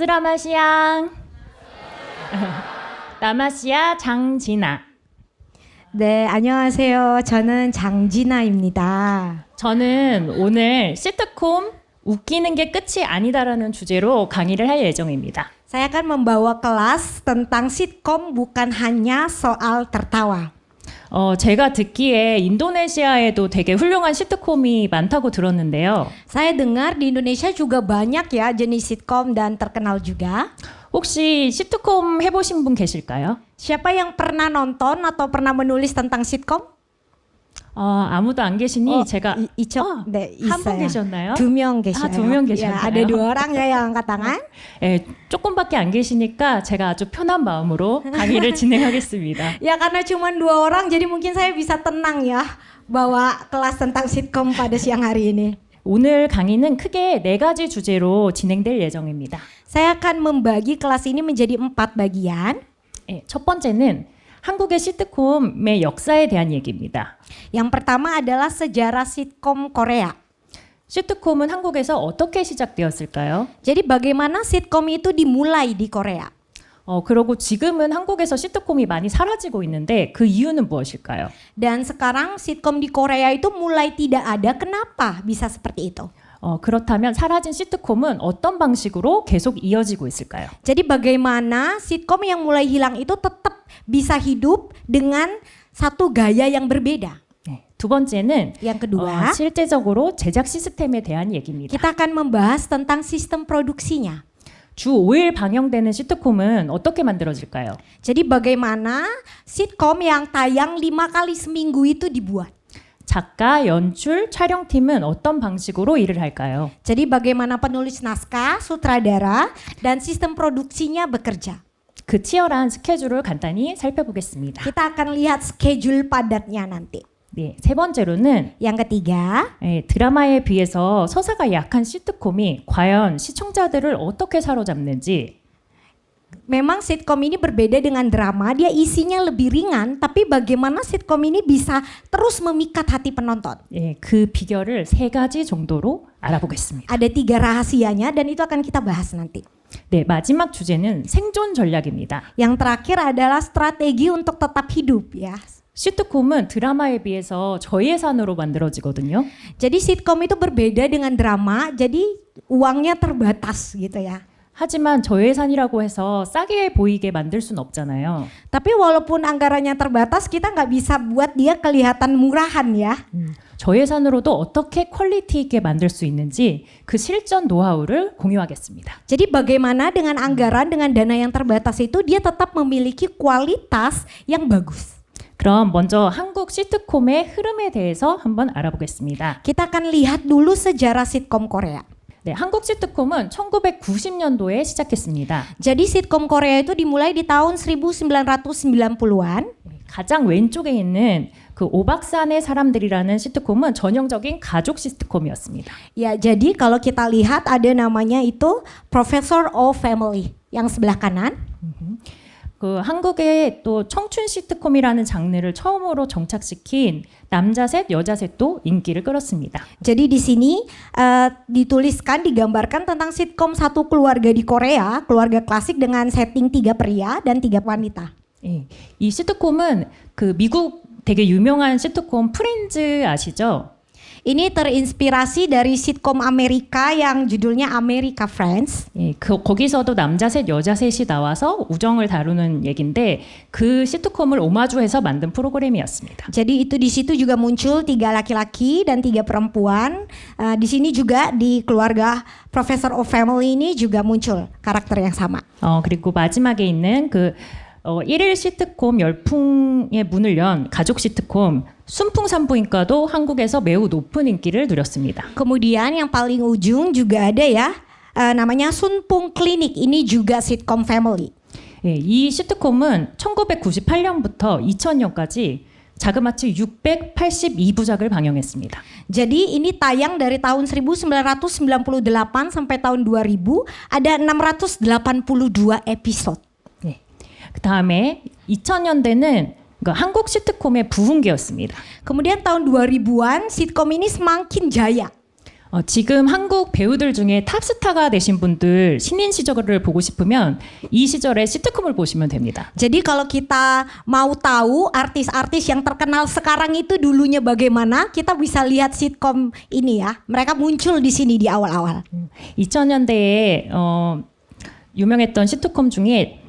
아스라마시양. 나마시아 장진아. 네, 안녕하세요. 저는 장진아입니다. 저는 오늘 시트콤 웃기는 게 끝이 아니다라는 주제로 강의를 할 예정입니다. Saya akan membawa kelas tentang sitkom bukan hanya soal tertawa. 제가 듣기에 인도네시아에도 되게 훌륭한 시트콤이 많다고 들었는데요. Saya dengar di Indonesia juga banyak ya jenis sitkom dan terkenal juga. 혹시 시트콤 해보신 분 계실까요? Siapa yang pernah nonton atau pernah menulis tentang sitkom? 아무도 안 계시니 제가 네, 한 분 있어요. 계셨나요? 2명 계셔요. 2명 계셨나요? Ya, ada 2 orang ya yang angkat tangan. 조금밖에 안 계시니까 제가 아주 편한 마음으로 강의를 진행하겠습니다. Ya karena cuma 2 orang jadi mungkin saya bisa tenang ya bawa kelas tentang sitkom pada siang hari ini. 오늘 강의는 크게 4가지 주제로 진행될 예정입니다. Saya akan membagi kelas ini menjadi 4 bagian. 첫 번째는 한국의 시트콤의 역사에 대한 얘기입니다. Yang pertama adalah sejarah sitkom Korea. 시트콤은 한국에서 어떻게 시작되었을까요? Jadi bagaimana sitkom itu dimulai di Korea? 그리고 지금은 한국에서 시트콤이 많이 사라지고 있는데 그 이유는 무엇일까요? Dan sekarang sitkom di Korea itu mulai tidak ada. Kenapa bisa seperti itu? 그렇다면 사라진 시트콤은 어떤 방식으로 계속 이어지고 있을까요? Jadi bagaimana sitkom yang mulai hilang itu tetap bisa hidup dengan satu gaya yang berbeda? 두 번째는 Yang kedua, 실제적으로 제작 시스템에 대한 얘기입니다. kita akan membahas tentang sistem produksinya. 주 5일 방영되는 시트콤은 어떻게 만들어질까요? Jadi bagaimana sitkom yang tayang 5 kali seminggu itu dibuat? 작가, 연출, 촬영팀은 어떤 방식으로 일을 할까요? Jadi bagaimana penulis naskah, sutradara, dan sistem produksinya bekerja? 그 치열한 스케줄을 간단히 살펴보겠습니다. Kita akan lihat schedule padatnya nanti. 네, 세 번째로는 Yang ketiga, 드라마에 비해서 서사가 약한 시트콤이 과연 시청자들을 어떻게 사로잡는지. memang sitkom ini berbeda dengan drama, dia isinya lebih ringan, tapi bagaimana sitkom ini bisa terus memikat hati penonton? 그 비결을 3가지 정도로 알아보겠습니다. Ada 3 rahasianya dan itu akan kita bahas nanti. 네, 마지막 주제는 생존 전략입니다. Yang terakhir adalah strategi untuk tetap hidup ya. 시트콤은 드라마에 비해서 저예산으로 만들어지거든요. Jadi sitkom itu berbeda dengan drama, jadi uangnya terbatas gitu ya. 하지만 저예산이라고 해서 싸게 보이게 만들 순 없잖아요. Tapi walaupun anggarannya terbatas, kita nggak bisa buat dia kelihatan murahan ya. 저예산으로도 어떻게 퀄리티 있게 만들 수 있는지 그 실전 노하우를 공유하겠습니다. Jadi bagaimana dengan anggaran, dengan dana yang terbatas itu dia tetap memiliki kualitas yang bagus. 그럼 먼저 한국 시트콤의 흐름에 대해서 한번 알아보겠습니다. Kita akan lihat dulu sejarah sitkom Korea. 네, 한국 시트콤은 1990년도에 시작했습니다. Jadi sitkom Korea itu dimulai di tahun 1990-an. 가장 왼쪽에 있는 그 오박산의 사람들이라는 시트콤은 전형적인 가족 시트콤이었습니다. Ya, jadi kalau kita lihat ada namanya itu Professor of Family yang sebelah kanan. 그 한국의 또 청춘 시트콤이라는 장르를 처음으로 정착시킨 남자 셋, 여자 셋도 인기를 끌었습니다. Jadi di sini dituliskan, digambarkan tentang sitkom satu keluarga di Korea, keluarga klasik dengan setting 3 pria dan 3 wanita. 이 시트콤은 그 미국 되게 유명한 시트콤 프렌즈 아시죠? Ini terinspirasi dari sitkom Amerika yang judulnya America Friends. 거기서도 남자 셋, 여자 셋이 나와서 우정을 다루는 얘긴데 그 시트콤을 오마주해서 만든 프로그램이었습니다. Jadi itu di situ juga muncul 3 laki-laki dan 3 perempuan. Di sini juga di keluarga Professor of Family ini juga muncul karakter yang sama. 그리고 마지막에 있는 그 1일 시트콤 열풍의 문을 연 가족 시트콤 순풍산부인과도 한국에서 매우 높은 인기를 누렸습니다. Kemudian yang paling ujung juga ada ya, namanya Sunpung Clinic. Ini juga sitkom family. 이 시트콤은 1998년부터 2000년까지 자그마치 682부작을 방영했습니다. Jadi ini tayang dari tahun 1998 sampai tahun 2000, ada 682 episode. 그 다음에 2000년대는 한국 시트콤의 부흥기였습니다. Kemudian tahun 2000-an sitkom ini semakin jaya. 지금 한국 배우들 중에 탑스타가 되신 분들 신인 시절을 보고 싶으면 이 시절의 시트콤을 보시면 됩니다. Jadi kalau kita mau tahu artis-artis yang terkenal sekarang itu dulunya bagaimana, kita bisa lihat sitkom ini ya. Mereka muncul di sini di awal-awal. 2000년대에 유명했던 시트콤 중에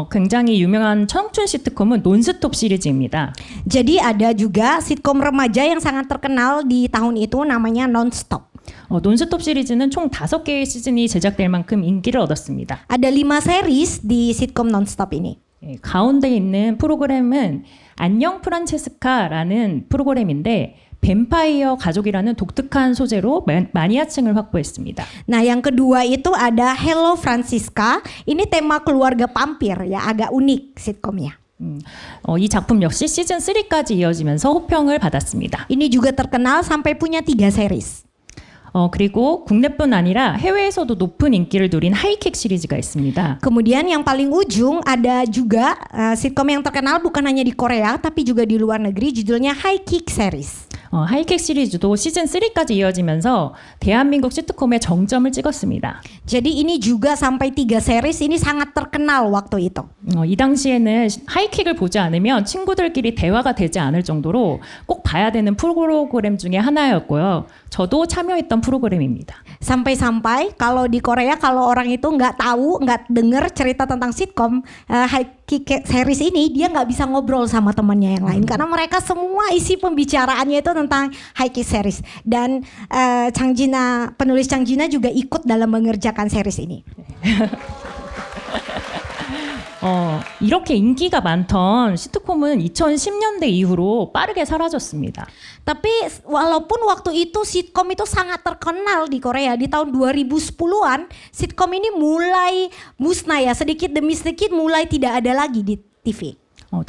굉장히 유명한 청춘 시트콤은 논스톱 시리즈입니다. Jadi ada juga sitkom remaja yang sangat terkenal di tahun itu namanya Nonstop. 논스톱 시리즈는 총 5개의 시즌이 제작될 만큼 인기를 얻었습니다. Ada 5 series di sitkom Nonstop ini. 가운데 있는 프로그램은 안녕 프란체스카라는 프로그램인데 뱀파이어 가족이라는 독특한 소재로 마니아층을 확보했습니다. Nah, yang kedua itu ada Hello Francisca. Ini tema keluarga vampir ya, agak unik sitkomnya. 이 작품 역시 시즌 3까지 이어지면서 호평을 받았습니다. Ini juga terkenal sampai punya 3 series. 그리고 국내뿐 아니라 해외에서도 높은 인기를 누린 하이킥 시리즈가 있습니다. Kemudian yang paling ujung ada juga sitkom yang terkenal bukan hanya di Korea tapi juga di luar negeri, judulnya High Kick series. 하이킥 시리즈도 시즌 3까지 이어지면서 대한민국 시트콤의 정점을 찍었습니다. Jadi ini juga sampai 3 series, ini sangat terkenal waktu itu. 이 당시에는 하이킥을 보지 않으면 친구들끼리 대화가 되지 않을 정도로 꼭 봐야 되는 프로그램 중에 하나였고요. 저도 참여했던 프로그램입니다. Sampai-sampai kalau di Korea kalau orang itu nggak tahu, nggak denger cerita tentang sitkom High Kick series ini, dia nggak bisa ngobrol sama temannya yang lain karena mereka semua isi pembicaraannya itu tentang High Kick series. Dan penulis Chang Jina juga ikut dalam mengerjakan series ini. 이렇게 인기가 많던 시트콤은 2010년대 이후로 빠르게 사라졌습니다. Tapi walaupun waktu itu sitkom itu sangat terkenal di Korea, di tahun 2010-an sitkom ini mulai musnah ya, sedikit demi sedikit mulai tidak ada lagi di TV.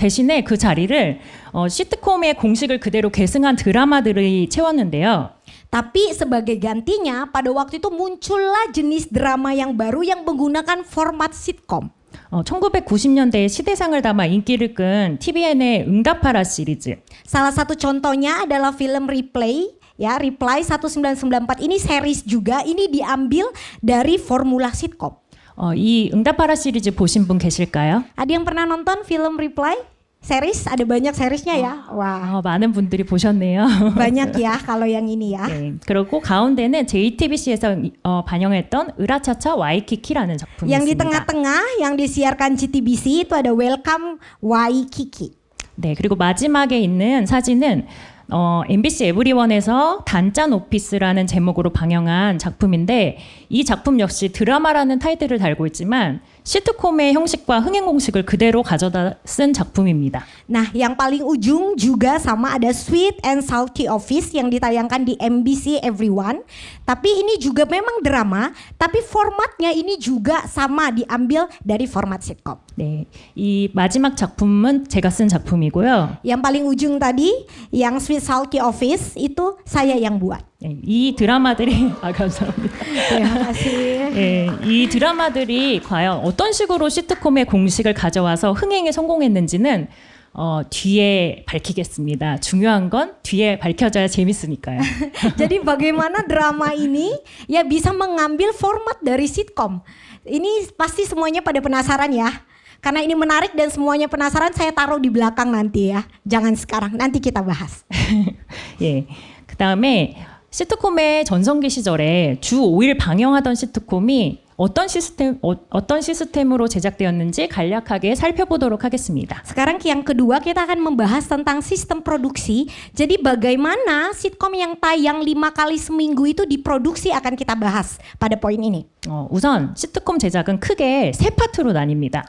대신에 그 자리를 시트콤의 공식을 그대로 계승한 드라마들이 채웠는데요. Tapi sebagai gantinya pada waktu itu muncullah jenis drama yang baru yang menggunakan format sitkom. 1990년대에 시대상을 담아 인기를 끈 TVN의 응답하라 시리즈. Salah satu contohnya adalah film Reply, ya Reply 1994 ini series juga, ini diambil dari formula sitkom. 이 응답하라 시리즈 보신 분 계실까요? Ada yang pernah nonton film Reply? Series, ada banyak seriesnya ya. Wah, 많은 분들이 보셨네요. banyak ya kalau yang ini ya. 네, 그리고 가운데는 JTBC에서 반영했던 으라차차 와이키키라는 작품이 Yang di 있습니다. tengah-tengah yang disiarkan JTBC itu ada Welcome Waikiki. 네, 그리고 마지막에 있는 사진은 MBC 에브리원에서 단짠 오피스라는 제목으로 방영한 작품인데 이 작품 역시 드라마라는 타이틀을 달고 있지만 시트콤의 형식과 흥행 공식을 그대로 가져다 쓴 작품입니다. Nah, yang paling ujung juga sama ada Sweet and Salty Office yang ditayangkan di MBC Everyone. Tapi ini juga memang drama, tapi formatnya ini juga sama diambil dari format sitkom. 네, 이 마지막 작품은 제가 쓴 작품이고요. Yang paling ujung tadi, yang Sweet Salty Office itu saya yang buat. 네, 이 드라마들이 감사합니다. Terima kasih. 네, 이 드라마들이 과연 어떤 식으로 시트콤의 공식을 가져와서 흥행에 성공했는지는 뒤에 밝히겠습니다. 중요한 건 뒤에 밝혀져야 재밌으니까요. Jadi bagaimana drama ini ya bisa mengambil format dari sitkom. Ini pasti semuanya pada penasaran ya. Karena ini menarik dan semuanya penasaran, saya taruh di belakang nanti ya. Jangan sekarang, nanti kita bahas. 예, 그다음에 시트콤의 전성기 시절에 주 5일 방영하던 시트콤이 어떤 시스템으로 제작되었는지 간략하게 살펴보도록 하겠습니다. Sekarang yang kedua kita akan membahas tentang sistem produksi. Jadi bagaimana sitkom yang tayang 5 kali seminggu itu diproduksi akan kita bahas pada poin ini. 우선 시트콤 제작은 크게 3파트로 나뉩니다.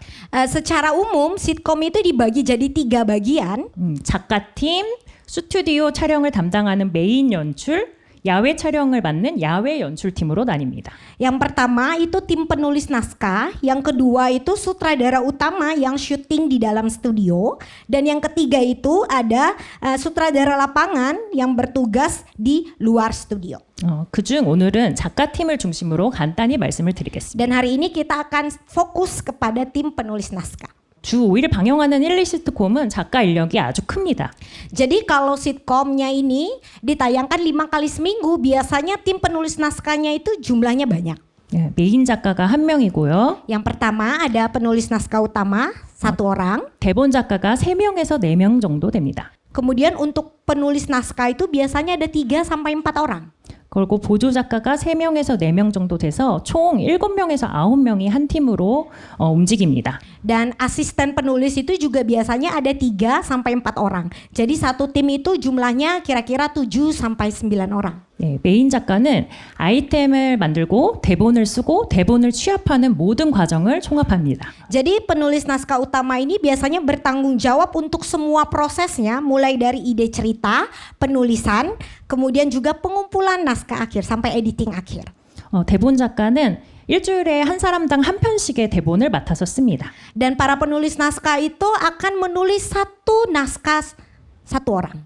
Secara umum sitkom itu dibagi jadi 3 bagian. 작가팀, 스튜디오 촬영을 담당하는 메인 연출, 야외 촬영을 맡는 야외 연출팀으로 나뉩니다. Yang pertama itu tim penulis naskah, yang kedua itu sutradara utama yang syuting di dalam studio, dan yang ketiga itu ada sutradara lapangan yang bertugas di luar studio. 그중 오늘은 작가팀을 중심으로 간단히 말씀을 드리겠습니다. Dan hari ini kita akan fokus kepada tim penulis naskah. 주 5일 방영하는 1, 2 시트콤은 작가 인력이 아주 큽니다. Jadi kalau sitkomnya ini ditayangkan 5 kali seminggu, biasanya tim penulis naskahnya itu jumlahnya banyak. 예, 메인 작가가 한 명이고요. Yang pertama ada penulis naskah utama, 1 orang. 대본 작가가 3명에서 4명 정도 됩니다. Kemudian untuk penulis naskah itu biasanya ada 3 sampai 4 orang. 그리고 보조 작가가 3명에서 4명 정도 돼서 총 7명에서 9명이 한 팀으로 움직입니다. Dan asisten penulis itu juga biasanya ada 3 sampai 4 orang. Jadi satu tim itu jumlahnya kira-kira 7 sampai 9 orang. 네, 메인 작가는 아이템을 만들고 대본을 쓰고 대본을 취합하는 모든 과정을 총합합니다. Jadi penulis naskah utama ini biasanya bertanggung jawab untuk semua prosesnya, mulai dari ide cerita, penulisan, kemudian juga pengumpulan naskah akhir sampai editing akhir. 대본 작가는 일주일에 한 사람당 한 편씩의 대본을 맡아서 씁니다. Dan para penulis naskah itu akan menulis satu naskah 1 orang.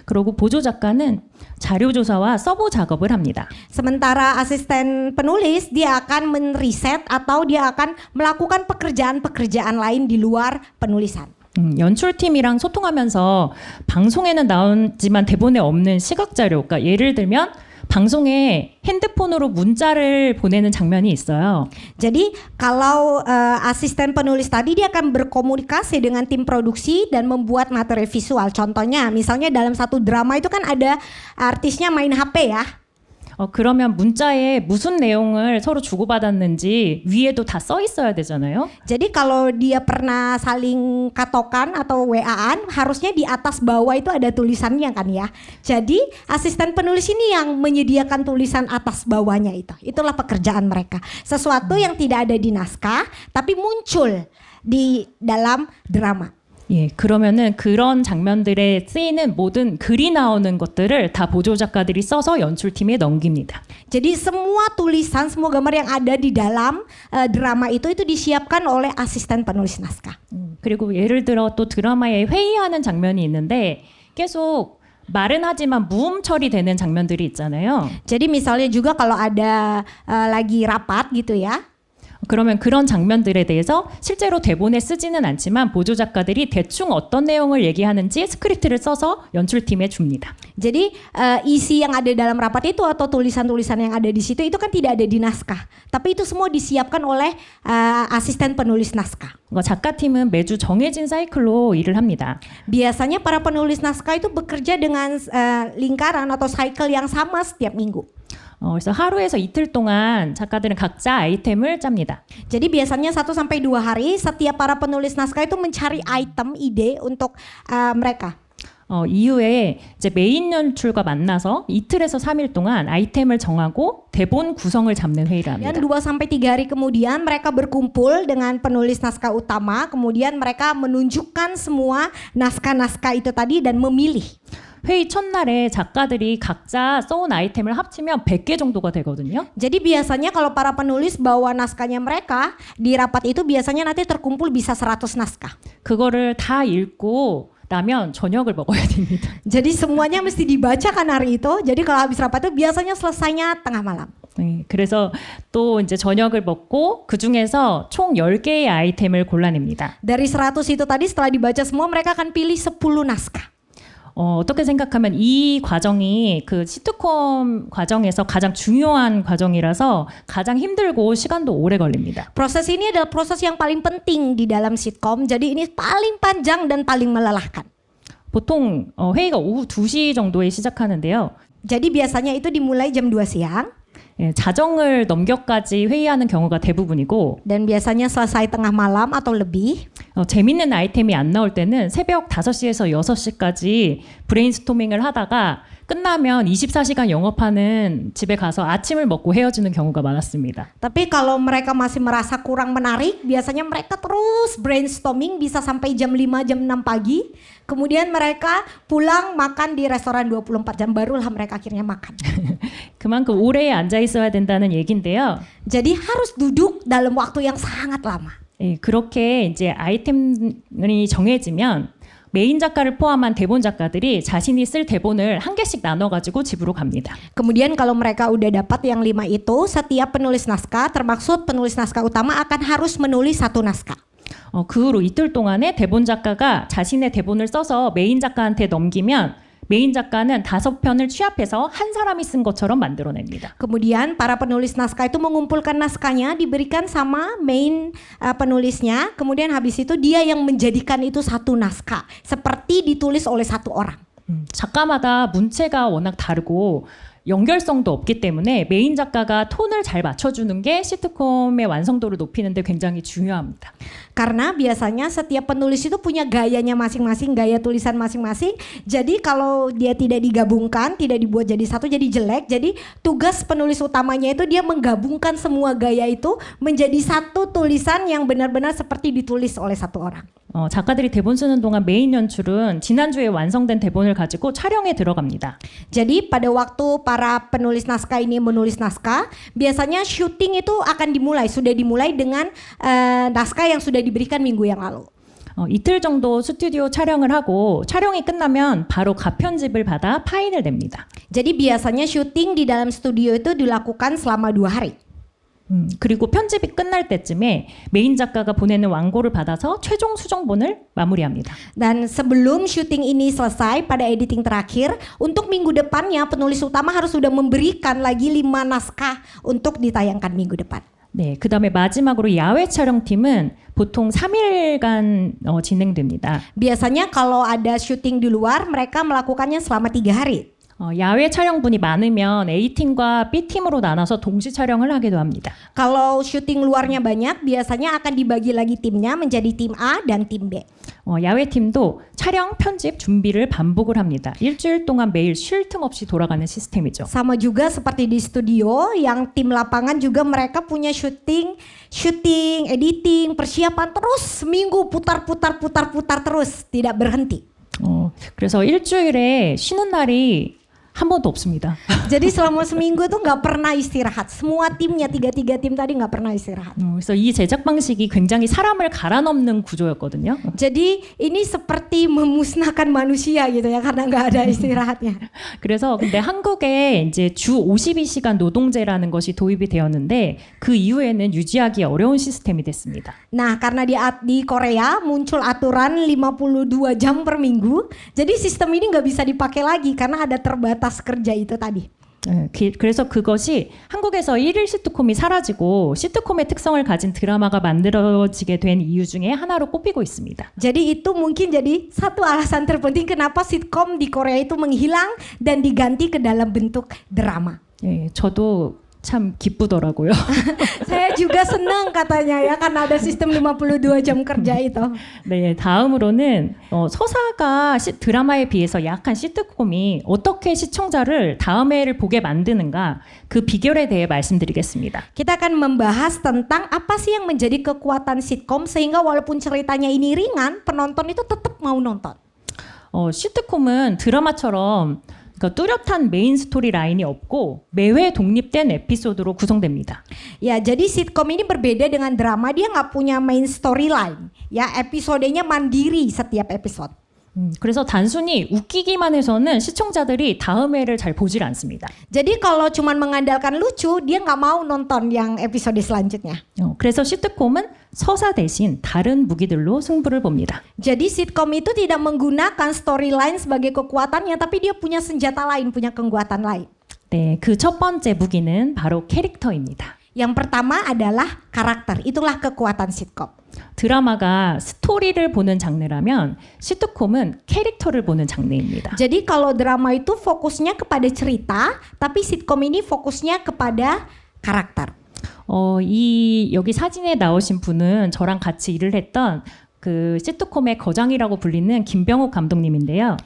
그리고 보조 작가는 자료 조사와 서브 작업을 합니다. Sementara asisten penulis dia akan menriset atau dia akan melakukan pekerjaan-pekerjaan lain di luar penulisan. 연출팀이랑 소통하면서 방송에는 나오지만 대본에 없는 시각 자료, 그러니까 예를 들면 방송에 핸드폰으로 문자를 보내는 장면이 있어요. Jadi kalau asisten penulis tadi dia akan berkomunikasi dengan tim produksi dan membuat materi visual. Contohnya misalnya dalam satu drama itu kan ada artisnya main HP ya. 그러면 문자에 무슨 내용을 서로 주고받았는지 위에도 다 써 있어야 되잖아요. Jadi kalau dia pernah saling katokan atau WA-an, harusnya di atas bawah itu ada tulisannya kan ya. Jadi asisten penulis ini yang menyediakan tulisan atas bawahnya itu. Itulah pekerjaan mereka. Sesuatu yang tidak ada di naskah tapi muncul di dalam drama. 예, 그러면은 그런 장면들에 쓰이는 모든 글이 나오는 것들을 다 보조 작가들이 써서 연출팀에 넘깁니다. Jadi semua tulisan, semua gambar yang ada di dalam drama itu disiapkan oleh asisten penulis naskah. 그리고 예를 들어 또 드라마에 회의하는 장면이 있는데 계속 말은 하지만 무음 처리되는 장면들이 있잖아요. Jadi misalnya juga kalau ada lagi rapat gitu ya. 그러면 그런 장면들에 대해서 실제로 대본에 쓰지는 않지만 보조 작가들이 대충 어떤 내용을 얘기하는지 스크립트를 써서 연출팀에 줍니다. Jadi isi yang ada dalam rapat itu atau tulisan-tulisan yang ada di situ itu kan tidak ada di naskah, tapi itu semua disiapkan oleh asisten penulis naskah. 작가팀은 매주 정해진 사이클로 일을 합니다. Biasanya para penulis naskah itu bekerja dengan lingkaran atau cycle yang sama setiap minggu. 그래서 하루에서 이틀 동안 작가들은 각자 아이템을 짭니다. Jadi biasanya 1 sampai 2 hari setiap para penulis naskah itu mencari item ide untuk mereka. 이후에 이제 메인 연출과 만나서 이틀에서 3일 동안 아이템을 정하고 대본 구성을 잡는 회의를 합니다. Dan 2 sampai 3 hari kemudian mereka berkumpul dengan penulis naskah utama, kemudian mereka menunjukkan semua naskah-naskah itu tadi dan memilih. 회의 첫날에 작가들이 각자 써온 아이템을 합치면 100개 정도가 되거든요. Jadi biasanya kalau para penulis bawa naskahnya mereka di rapat itu biasanya nanti terkumpul bisa 100 naskah. 그거를 다 읽고 나면 저녁을 먹어야 됩니다. Jadi semuanya mesti dibaca kan hari itu. Jadi kalau habis rapat itu biasanya selesainya tengah malam. 네, 그래서 또 이제 저녁을 먹고 그 중에서 총 10개의 아이템을 골라냅니다. Dari 100 itu tadi setelah dibaca semua mereka akan pilih 10 naskah. 어떻게 생각하면 이 과정이 그 시트콤 과정에서 가장 중요한 과정이라서 가장 힘들고 시간도 오래 걸립니다. Proses ini adalah proses yang paling penting di dalam sitkom. Jadi ini paling panjang dan paling melelahkan. 보통 회의가 오후 2시 정도에 시작하는데요. Jadi biasanya itu dimulai jam 2 siang. 예, 자정을 넘겨까지 회의하는 경우가 대부분이고 Dan biasanya selesai tengah malam atau lebih. 재밌는 아이템이 안 나올 때는 새벽 5시에서 6시까지 브레인스토밍을 하다가 끝나면 24시간 영업하는 집에 가서 아침을 먹고 헤어지는 경우가 많았습니다. Tapi kalau mereka masih merasa kurang menarik, biasanya mereka terus brainstorming bisa sampai jam 5, jam 6 pagi. Kemudian mereka pulang makan di restoran 24 jam, barulah mereka akhirnya makan. 그만큼 오래 앉아 있어야 된다는 얘긴데요. Jadi harus duduk dalam waktu yang sangat lama. 예, 그렇게 이제 아이템이 정해지면 메인 작가를 포함한 대본 작가들이 자신이 쓸 대본을 한 개씩 나눠가지고 집으로 갑니다. Kemudian kalau mereka udah dapat yang 5 itu, setiap penulis naskah, termaksud penulis naskah utama akan harus menulis 1 naskah. 그 후로 이틀 동안에 대본 작가가 자신의 대본을 써서 메인 작가한테 넘기면 메인 작가는 5편을 취합해서 한 사람이 쓴 것처럼 만들어냅니다. Kemudian para penulis naskah itu mengumpulkan naskahnya, diberikan sama main penulisnya. Kemudian habis itu dia yang menjadikan itu satu naskah, seperti ditulis oleh satu orang. 작가마다 문체가 워낙 다르고 연결성도 없기 때문에 메인 작가가 톤을 잘 맞춰주는 게 시트콤의 완성도를 높이는 데 굉장히 중요합니다. Karena biasanya setiap penulis itu punya gayanya masing-masing, gaya tulisan masing-masing. Jadi kalau dia tidak digabungkan, tidak dibuat jadi satu, jadi jelek. Jadi tugas penulis utamanya itu dia menggabungkan semua gaya itu menjadi satu tulisan yang benar-benar seperti ditulis oleh satu orang. 작가들이 대본 쓰는 동안 메인 연출은 지난주에 완성된 대본을 가지고 촬영에 들어갑니다. Jadi pada waktu para penulis naskah ini menulis naskah, biasanya syuting itu akan sudah dimulai dengan naskah yang sudah diberikan minggu yang lalu. 이틀 정도 스튜디오 촬영을 하고 촬영이 끝나면 바로 가편집을 받아 파인을 냅니다. Jadi biasanya syuting di dalam studio itu dilakukan selama 2 hari. 그리고 편집이 끝날 때쯤에 메인 작가가 보내는 완고를 받아서 최종 수정본을 마무리합니다. Dan sebelum syuting ini selesai pada editing terakhir, untuk minggu depannya penulis utama harus sudah memberikan lagi 5 naskah untuk ditayangkan minggu depan. 네, 그다음에 마지막으로 야외 촬영팀은 보통 3일간 진행됩니다. Biasanya kalau ada syuting di luar, mereka melakukannya selama 3 hari. 야외 촬영분이 많으면 A팀과 B팀으로 나눠서 동시 촬영을 하기도 합니다. Kalau syuting luarnya banyak, biasanya akan dibagi lagi timnya menjadi tim A dan tim B. 야외팀도 촬영, 편집, 준비를 반복을 합니다. 일주일 동안 매일 쉴 틈 없이 돌아가는 시스템이죠. Sama juga seperti di studio, yang tim lapangan juga mereka punya syuting, editing, persiapan terus seminggu putar terus, tidak berhenti. 그래서 일주일에 쉬는 날이 한 번도 없습니다. Jadi selama seminggu tuh nggak pernah istirahat. Semua timnya 3 tim tadi nggak pernah istirahat. 그래서 이 제작 방식이 굉장히 사람을 갈아넘는 구조였거든요. Jadi ini seperti memusnahkan manusia gitu ya karena nggak ada istirahatnya. 그래서 근데 한국에 이제 주 52시간 노동제라는 것이 도입이 되었는데 그 이후에는 유지하기 어려운 시스템이 됐습니다. Nah, karena di Korea muncul aturan 52 jam per minggu. Jadi sistem ini nggak bisa dipakai lagi karena ada terbatas kerja itu tadi. 그래서 그것이 한국에서 1일 시트콤이 사라지고 시트콤의 특성을 가진 드라마가 만들어지게 된 이유 중에 하나로 꼽히고 있습니다. Jadi itu mungkin jadi satu alasan terpenting kenapa sitkom di Korea itu menghilang dan diganti ke dalam bentuk drama. 저도 참 기쁘더라고요. Saya juga senang katanya ya karena ada sistem 52 jam kerja itu. 네, 다음으로는 서사가 드라마에 비해서 약한 시트콤이 어떻게 시청자를 다음 회를 보게 만드는가 그 비결에 대해 말씀드리겠습니다. Kita akan membahas tentang apa sih yang menjadi kekuatan sitkom sehingga walaupun ceritanya ini ringan, penonton itu tetap mau nonton. 시트콤은 드라마처럼 그러니까 뚜렷한 메인 스토리 라인이 없고 매회 독립된 에피소드로 구성됩니다. Ya, jadi sitkom ini berbeda dengan drama, dia nggak punya main storyline. Ya, episodenya mandiri setiap episode. 그래서 단순히 웃기기만 해서는 시청자들이 다음 회를 잘 보질 않습니다. Jadi kalau cuman mengandalkan lucu, dia nggak mau nonton yang episode selanjutnya. 그래서 시트콤은 서사 대신 다른 무기들로 승부를 봅니다. Jadi sitkom itu tidak menggunakan storyline sebagai kekuatannya, tapi dia punya senjata lain, punya kekuatan lain. 네, 그 첫 번째 무기는 바로 캐릭터입니다. Yang pertama adalah karakter. Itulah kekuatan sitkom. 드라마가 스토리를 보는 장르라면 시트콤은 캐릭터를 보는 장르입니다. Jadi kalau drama itu fokusnya kepada cerita, tapi sitkom ini fokusnya kepada karakter. 여기 사진에 나오신 분은 저랑 같이 일을 했던 그 시트콤의 거장이라고 불리는 김병욱 감독님인데요.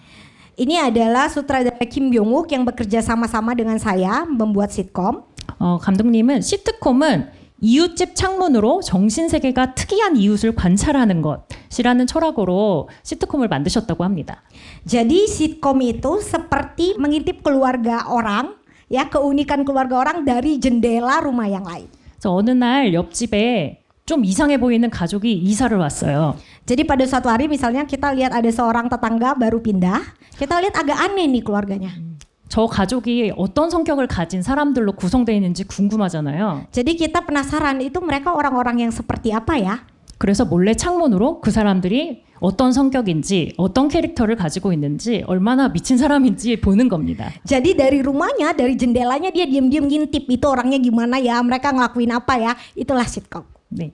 Ini adalah sutradara Kim Byung-wook yang bekerja sama-sama dengan saya membuat sitkom. 감독님은 시트콤은 이웃집 창문으로 정신세계가 특이한 이웃을 관찰하는 것이라는 철학으로 시트콤을 만드셨다고 합니다. Jadi sitkom itu seperti mengintip keluarga orang, ya keunikan keluarga orang dari jendela rumah yang lain. 그래서 어느 날 옆집에 좀 이상해 보이는 가족이 이사를 왔어요. Jadi pada suatu hari misalnya kita lihat ada seorang tetangga baru pindah, kita lihat agak aneh nih keluarganya. 저 가족이 어떤 성격을 가진 사람들로 구성되어 있는지 궁금하잖아요. Jadi kita penasaran itu mereka orang-orang yang seperti apa ya? 그래서 몰래 창문으로 그 사람들이 어떤 성격인지, 어떤 캐릭터를 가지고 있는지, 얼마나 미친 사람인지 보는 겁니다. Jadi dari rumahnya, dari jendelanya dia diam-diam ngintip itu orangnya gimana ya, mereka ngelakuin apa ya, itulah sitkom. 네.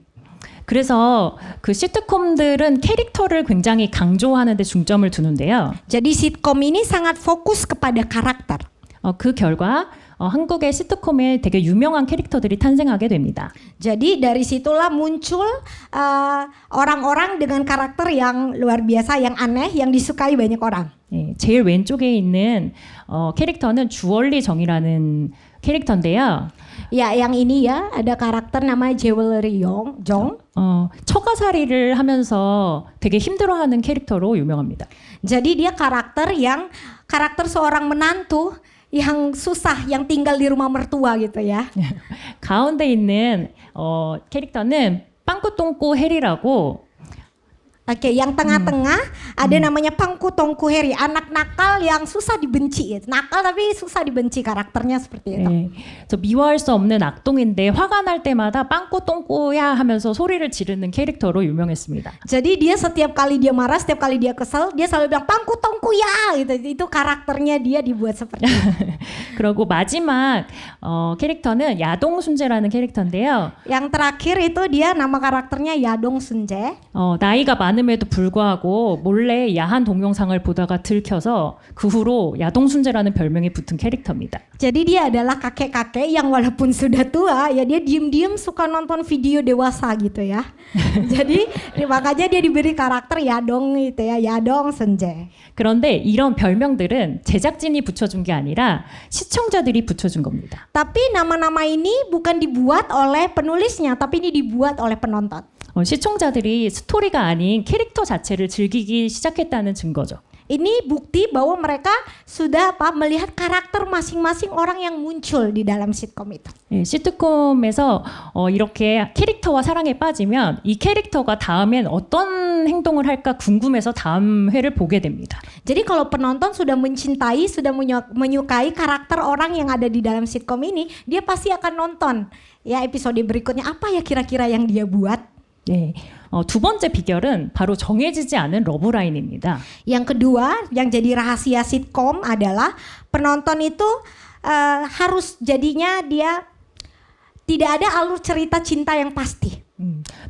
그래서 그 시트콤들은 캐릭터를 굉장히 강조하는 데 중점을 두는데요. Jadi sitkom ini sangat fokus kepada karakter. 그 결과 한국의 시트콤에 되게 유명한 캐릭터들이 탄생하게 됩니다. Jadi dari situlah muncul orang-orang dengan karakter yang luar biasa, yang aneh, yang disukai banyak orang. 예, 제일 왼쪽에 있는 캐릭터는 주얼리 정이라는 캐릭터인데요. Ya, yang ini ya, ada karakter namanya Jewelry Jong. 처가살이를 하면서 되게 힘들어하는 캐릭터로 유명합니다. Jadi dia karakter seorang menantu yang susah, yang tinggal di rumah mertua gitu ya. 가운데 있는 캐릭터는 빵꾸똥꾸 해리라고. Oke, yang tengah-tengah ada namanya Pangku Tongku Heri, anak nakal yang susah dibenci. Nakal tapi susah dibenci, karakternya seperti itu. 네, 저 미워할 수 없는 악동인데 화가 날 때마다 빵꾸똥꾸야 하면서 소리를 지르는 캐릭터로 유명했습니다. Jadi dia setiap kali dia marah, setiap kali dia kesel, dia selalu bilang Pangku Tongku ya gitu. Itu karakternya dia dibuat seperti itu. 그리고 마지막 캐릭터는 야동 순재라는 캐릭터인데요. Yang terakhir itu dia nama karakternya Yadong Sunjae. 나이가 많음에도 불구하고 몰래 야한 동영상을 보다가 들켜서 그 후로 야동 순재라는 별명이 붙은 캐릭터입니다. Jadi dia adalah kakek-kakek yang walaupun sudah tua ya dia diem-diem suka nonton video dewasa gitu ya. Jadi makanya dia diberi karakter Yadong itu ya, Yadong Sunjae. 그런데 이런 별명들은 제작진이 붙여준 게 아니라 시청자들이 붙여준 겁니다. Tapi nama-nama ini bukan dibuat oleh penulisnya, tapi ini dibuat oleh penonton. 시청자들이 스토리가 아닌 캐릭터 자체를 즐기기 시작했다는 증거죠. Ini bukti bahwa mereka sudah melihat karakter masing-masing orang yang muncul di dalam sitkom itu. 예, 시트콤에서 이렇게 캐릭터와 사랑에 빠지면 이 캐릭터가 다음엔 어떤 행동을 할까 궁금해서 다음 회를 보게 됩니다. Jadi kalau penonton sudah mencintai, sudah menyukai karakter orang yang ada di dalam sitkom ini, dia pasti akan nonton ya episode berikutnya apa ya kira-kira yang dia buat. 네, 두 번째 비결은 바로 정해지지 않은 러브라인입니다. Yang kedua, yang jadi rahasia sitkom adalah penonton itu harus jadinya dia tidak ada alur cerita cinta yang pasti.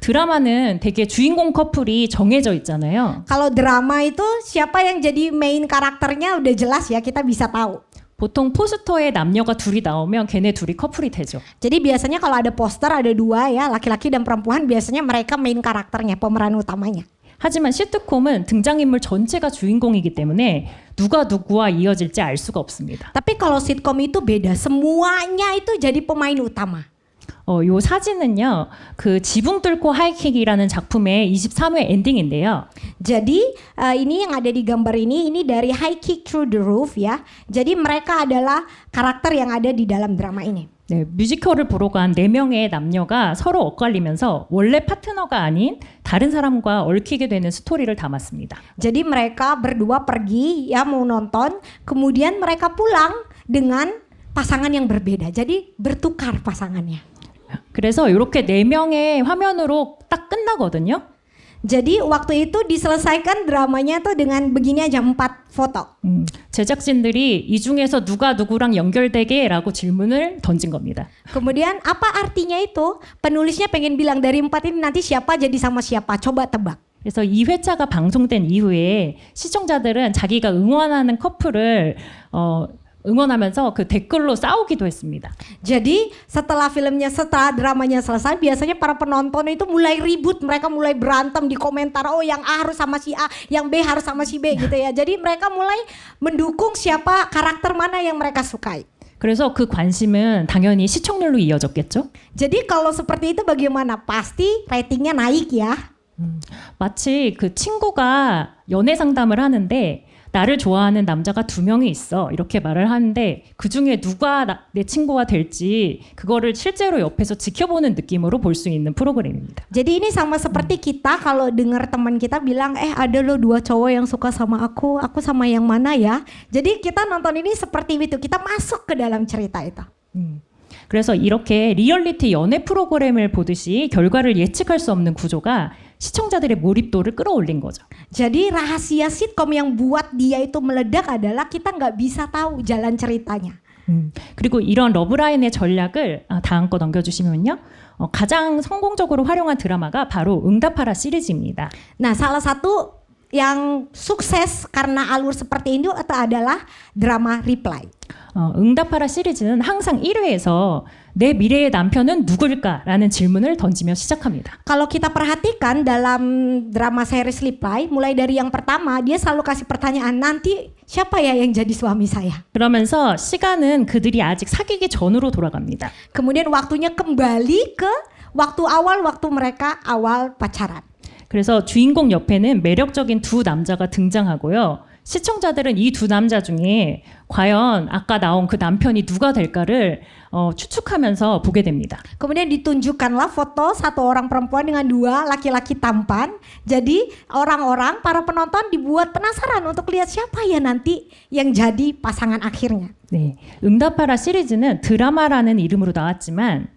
드라마는 되게 주인공 커플이 정해져 있잖아요. Kalau drama itu siapa yang jadi main karakternya udah jelas ya, kita bisa tahu. 보통 포스터에 남녀가 둘이 나오면 걔네 둘이 커플이 되죠. Jadi biasanya kalau ada poster ada dua ya, laki-laki dan perempuan, biasanya mereka main karakternya, pemeran utamanya. 하지만 시트콤은 등장인물 전체가 주인공이기 때문에 누가 누구와 이어질지 알 수가 없습니다. Tapi kalau sitkom itu beda, semuanya itu jadi pemain utama. 요 사진은요, 그 지붕 뚫고 하이킥이라는 작품의 23회 엔딩인데요. Jadi ini yang ada di gambar ini dari High Kick Through the Roof ya. Jadi mereka adalah karakter yang ada di dalam drama ini. 네, 뮤지컬을 보러 간 4명의 남녀가 서로 엇갈리면서 원래 파트너가 아닌 다른 사람과 얽히게 되는 스토리를 담았습니다. Jadi mereka berdua pergi ya mau nonton, kemudian mereka pulang dengan pasangan yang berbeda. Jadi bertukar pasangannya. 그래서 이렇게 4명의 화면으로 딱 끝나거든요. Jadi waktu itu diselesaikan dramanya tuh dengan begini aja 4 foto. 제작진들이 이 중에서 누가 누구랑 연결되게 라고 질문을 던진 겁니다. Kemudian apa artinya itu? Penulisnya pengen bilang dari 4 ini nanti siapa jadi sama siapa, coba tebak. 그래서 이 회차가 방송된 이후에 시청자들은 자기가 응원하는 커플을 응원하면서 그 댓글로 싸우기도 했습니다. Jadi setelah dramanya selesai, biasanya para penonton itu mulai ribut, mereka mulai berantem di komentar. Oh, yang A harus sama si A, yang B harus sama si B gitu ya. Jadi mereka mulai mendukung siapa karakter mana yang mereka sukai. 그래서 그 관심은 당연히 시청률로 이어졌겠죠? Jadi kalau seperti itu bagaimana? Pasti ratingnya naik ya. 마치 그 친구가 연애 상담을 하는데 나를 좋아하는 남자가 2명이 있어 이렇게 말을 하는데 그 중에 누가 내 친구가 될지 그거를 실제로 옆에서 지켜보는 느낌으로 볼 수 있는 프로그램입니다. Jadi ini sama seperti kita kalau dengar teman kita bilang ada loh 2 cowok yang suka sama aku sama yang mana ya. Jadi kita nonton ini seperti itu, kita masuk ke dalam cerita itu. 그래서 이렇게 리얼리티 연애 프로그램을 보듯이 결과를 예측할 수 없는 구조가 시청자들의 몰입도를 끌어올린 거죠. Jadi rahasia sitkom yang buat dia itu meledak adalah kita nggak bisa tahu jalan ceritanya. 그리고 이런 러브라인의 전략을 다음 거 넘겨주시면요. 가장 성공적으로 활용한 드라마가 바로 응답하라 시리즈입니다. Nah, salah satu yang sukses karena alur seperti ini adalah drama Reply. 응답하라 시리즈는 항상 1회에서 내 미래의 남편은 누굴까라는 질문을 던지며 시작합니다. Kalau kita perhatikan dalam drama series Reply, mulai dari yang pertama dia selalu kasih pertanyaan, nanti siapa ya yang jadi suami saya? 그러면서 시간은 그들이 아직 사귀기 전으로 돌아갑니다. Kemudian waktunya kembali ke waktu mereka awal pacaran. 그래서 주인공 옆에는 매력적인 두 남자가 등장하고요. 시청자들은 이 두 남자 중에 과연 아까 나온 그 남편이 누가 될까를 추측하면서 보게 됩니다. Kemudian ditunjukkanlah foto satu orang perempuan dengan dua laki-laki tampan. Jadi orang-orang, para penonton dibuat penasaran untuk lihat siapa ya nanti yang jadi pasangan akhirnya. 네, 응답하라 시리즈는 드라마라는 이름으로 나왔지만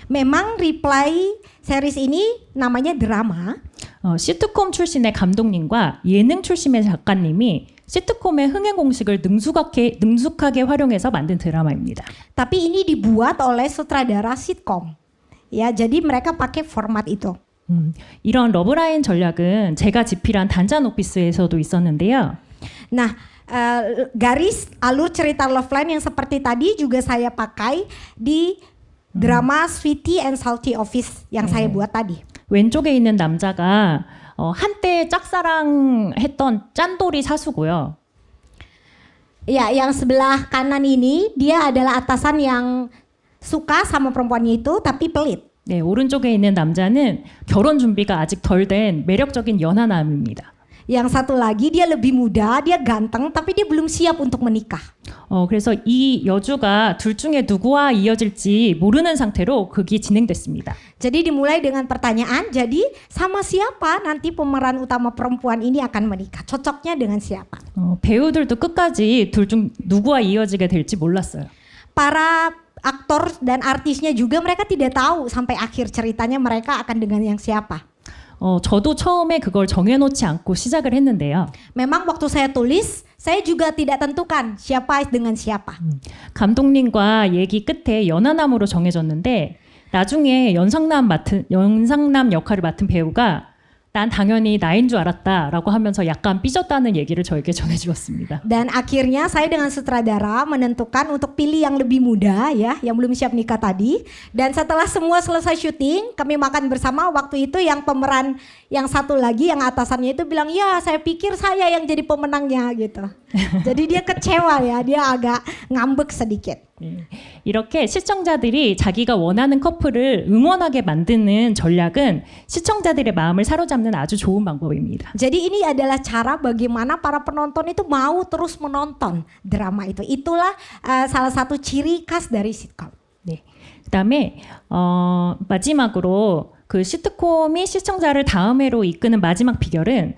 Memang Reply series ini namanya drama. 시트콤 출신의 감독님과 예능 출신의 작가님이 시트콤의 흥행 공식을 능숙하게 활용해서 만든 드라마입니다. Tapi ini dibuat oleh sutradara sitkom. Ya, jadi mereka pakai format itu. 이런 러브라인 전략은 제가 집필한 단짠 오피스에서도 있었는데요. Nah, garis alur cerita love line yang seperti tadi juga saya pakai di drama Sweetie and Salty Office yang saya buat tadi. 왼쪽에 있는 남자가 한때 짝사랑했던 짠돌이 사수고요. Ya, yang sebelah kanan ini dia adalah atasan yang suka sama perempuannya itu tapi pelit. 네, 오른쪽에 있는 남자는 결혼 준비가 아직 덜 된 매력적인 연하남입니다. Yang satu lagi dia lebih muda, dia ganteng tapi dia belum siap untuk menikah. 그래서 이 여주가 둘 중에 누구와 이어질지 모르는 상태로 극이 진행됐습니다. Jadi dimulai dengan pertanyaan, jadi sama siapa nanti pemeran utama perempuan ini akan menikah? Cocoknya dengan siapa? 배우들도 끝까지 둘 중 누구와 이어지게 될지 몰랐어요. Para aktor dan artisnya juga mereka tidak tahu sampai akhir ceritanya mereka akan dengan yang siapa. 저도 처음에 그걸 정해놓지 않고 시작을 했는데요. Memang waktu saya tulis, saya juga tidak tentukan siapa dengan siapa. 감독님과 얘기 끝에 연하남으로 정해졌는데 나중에 연상남 역할을 맡은 배우가 난 당연히 나인 줄 알았다라고 하면서 약간 삐졌다는 얘기를 저에게 전해주었습니다. Dan akhirnya saya dengan sutradara menentukan untuk pilih yang lebih muda ya, yang belum siap nikah tadi. Dan setelah semua selesai syuting, kami makan bersama. Waktu itu yang pemeran yang satu lagi yang atasannya itu bilang, ya saya pikir saya yang jadi pemenangnya gitu. Jadi dia kecewa ya, dia agak ngambek sedikit. 이렇게 시청자들이 자기가 원하는 커플을 응원하게 만드는 전략은 시청자들의 마음을 사로잡는 아주 좋은 방법입니다. Jadi ini adalah cara bagaimana para penonton itu mau terus menonton drama itu. Itulah salah satu ciri khas dari sitcom. 네. 그다음에 마지막으로 그 시트콤이 시청자를 다음 회로 이끄는 마지막 비결은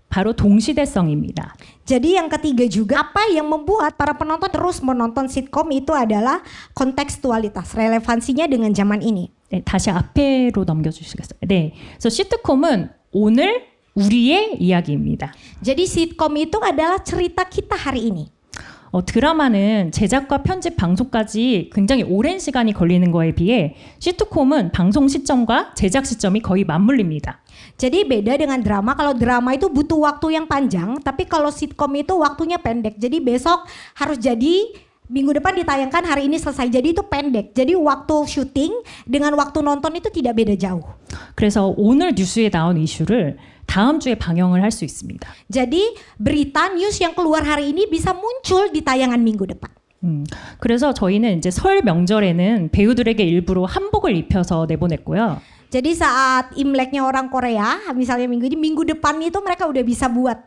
바로 동시대성입니다. Jadi yang ketiga juga apa yang membuat para penonton terus menonton sitkom itu adalah kontekstualitas, relevansinya dengan zaman ini. 네, 다시 앞에로 넘겨주시겠어요? 네, 그래서 시트콤은 오늘 우리의 이야기입니다. Jadi sitkom itu adalah cerita kita hari ini. 드라마는 제작과 편집, 방송까지 굉장히 오랜 시간이 걸리는 거에 비해 시트콤은 방송 시점과 제작 시점이 거의 맞물립니다. Jadi beda dengan drama, kalau drama itu butuh waktu yang panjang, tapi kalau sitkom itu waktunya pendek. Jadi besok harus jadi, minggu depan ditayangkan, hari ini selesai. Jadi itu pendek. Jadi waktu syuting dengan waktu nonton itu tidak beda jauh. 그래서 오늘 뉴스에 나온 이슈를 다음 주에 방영을 할 수 있습니다. Jadi berita news yang keluar hari ini bisa muncul di tayangan minggu depan. 그래서 저희는 이제 설 명절에는 배우들에게 일부러 한복을 입혀서 내보냈고요. Jadi saat Imleknya orang Korea, misalnya minggu ini, minggu depan itu mereka udah bisa buat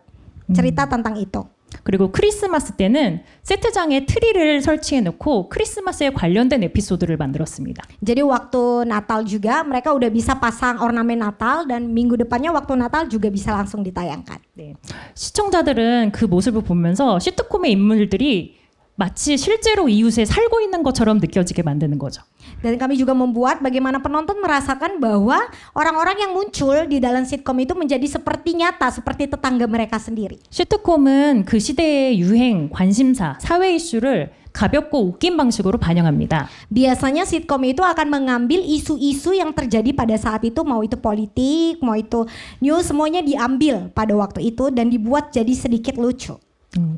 cerita tentang itu. 그리고 크리스마스 때는 세트장에 트리를 설치해 놓고 크리스마스에 관련된 에피소드를 만들었습니다. Jadi waktu Natal juga mereka udah bisa pasang ornamen Natal dan minggu depannya waktu Natal juga bisa langsung ditayangkan. 네. 시청자들은 그 모습을 보면서 시트콤의 인물들이 마치 실제로 이웃에 살고 있는 것처럼 느껴지게 만드는 거죠. Dan kami juga membuat bagaimana penonton merasakan bahwa orang-orang yang muncul di dalam sitkom itu menjadi seperti nyata, seperti tetangga mereka sendiri. 시트콤은 그 시대의 유행, 관심사, 사회 이슈를 가볍고 웃긴 방식으로 반영합니다. Biasanya sitkom itu akan mengambil isu-isu yang terjadi pada saat itu, mau itu politik, mau itu news, semuanya diambil pada waktu itu dan dibuat jadi sedikit lucu.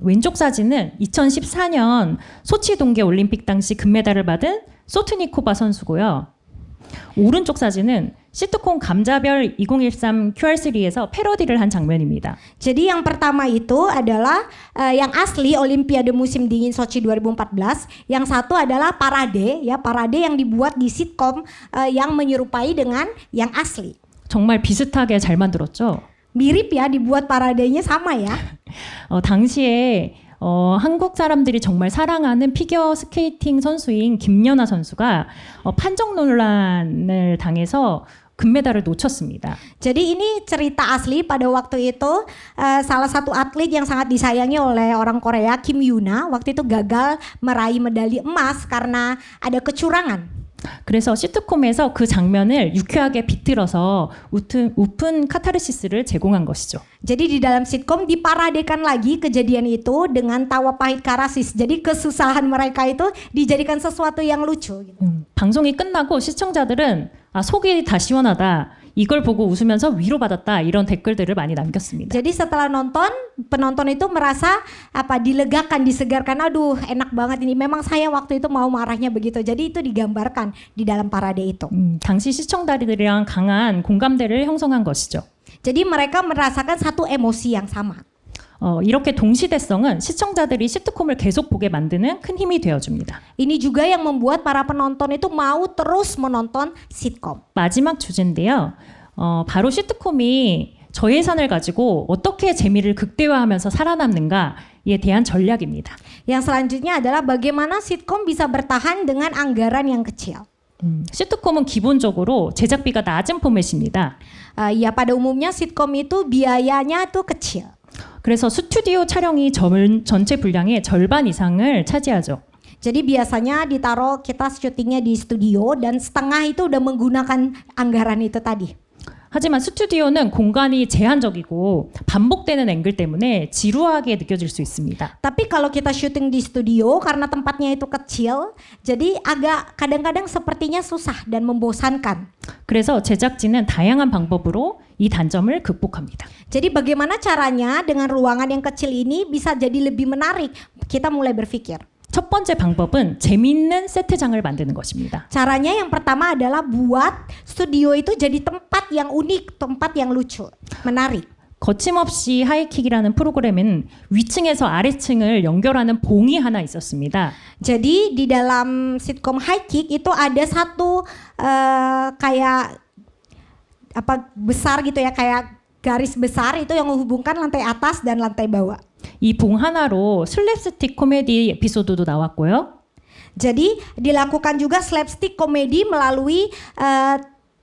왼쪽 사진은 2014년 소치 동계 올림픽 당시 금메달을 받은 소트니코바 선수고요. 오른쪽 사진은 시트콤 감자별 2013 QR3에서 패러디를 한 장면입니다. Jadi yang pertama itu adalah yang asli Olimpiade Musim Dingin Sochi 2014. Yang satu adalah parade, ya parade yang dibuat di sitkom yang menyerupai dengan yang asli. 정말 비슷하게 잘 만들었죠. Mirip ya, dibuat paradenya sama ya. 당시에 한국 사람들이 정말 사랑하는 피겨 스케이팅 선수인 김연아 선수가 판정 논란을 당해서 금메달을 놓쳤습니다. Jadi ini cerita asli pada waktu itu salah satu atlet yang sangat disayangi oleh orang Korea, Kim Yuna, waktu itu gagal meraih medali emas karena ada kecurangan. 그래서 시트콤에서 그 장면을 유쾌하게 비틀어서 웃픈 카타르시스를 제공한 것이죠. Jadi di dalam sitkom diparadekan lagi kejadian itu dengan tawa pahit karasis. Jadi kesusahan mereka itu dijadikan sesuatu yang lucu. Gitu. 방송이 끝나고 시청자들은 속이 다 시원하다. 이걸 보고 웃으면서 위로받았다. 이런 댓글들을 많이 남겼습니다. Jadi setelah nonton, penonton itu merasa dilegakan, disegarkan. Aduh, enak banget ini. Memang saya waktu itu mau marahnya begitu. Jadi itu digambarkan di dalam parade itu. 당시 시청자들이랑 강한 공감대를 형성한 것이죠. Jadi mereka merasakan satu emosi yang sama. 이렇게 동시대성은 시청자들이 시트콤을 계속 보게 만드는 큰 힘이 되어줍니다. Ini juga yang membuat para penonton itu mau terus menonton sitkom. 마지막 주제인데요. 바로 시트콤이 저예산을 가지고 어떻게 재미를 극대화하면서 살아남는가에 대한 전략입니다. Yang selanjutnya adalah bagaimana sitkom bisa bertahan dengan anggaran yang kecil. 시트콤은 기본적으로 제작비가 낮은 포맷입니다. Ya pada umumnya sitkom itu biayanya tuh kecil. 그래서 스튜디오 촬영이 전체 분량의 절반 이상을 차지하죠. Jadi biasanya ditaruh kita syutingnya di studio dan setengah itu udah menggunakan anggaran itu tadi. 하지만 스튜디오는 공간이 제한적이고 반복되는 앵글 때문에 지루하게 느껴질 수 있습니다. Tapi kalau kita syuting di studio karena tempatnya itu kecil, jadi agak kadang-kadang sepertinya susah dan membosankan. 그래서 제작진은 다양한 방법으로 이 단점을 극복합니다. Jadi bagaimana caranya dengan ruangan yang kecil ini bisa jadi lebih menarik? Kita mulai berpikir. 첫 번째 방법은 재미있는 세트장을 만드는 것입니다. Caranya yang pertama adalah buat studio itu jadi tempat yang unik, tempat yang lucu, menarik. 거침없이 하이킥이라는 프로그램은 위층에서 아래층을 연결하는 봉이 하나 있었습니다. Jadi di dalam sitkom High Kick itu ada satu kayak besar gitu ya, kayak garis besar itu yang menghubungkan lantai atas dan lantai bawah. 이 봉 하나로 슬랩스틱 코미디 에피소드도 나왔고요. Jadi dilakukan juga slapstick komedi melalui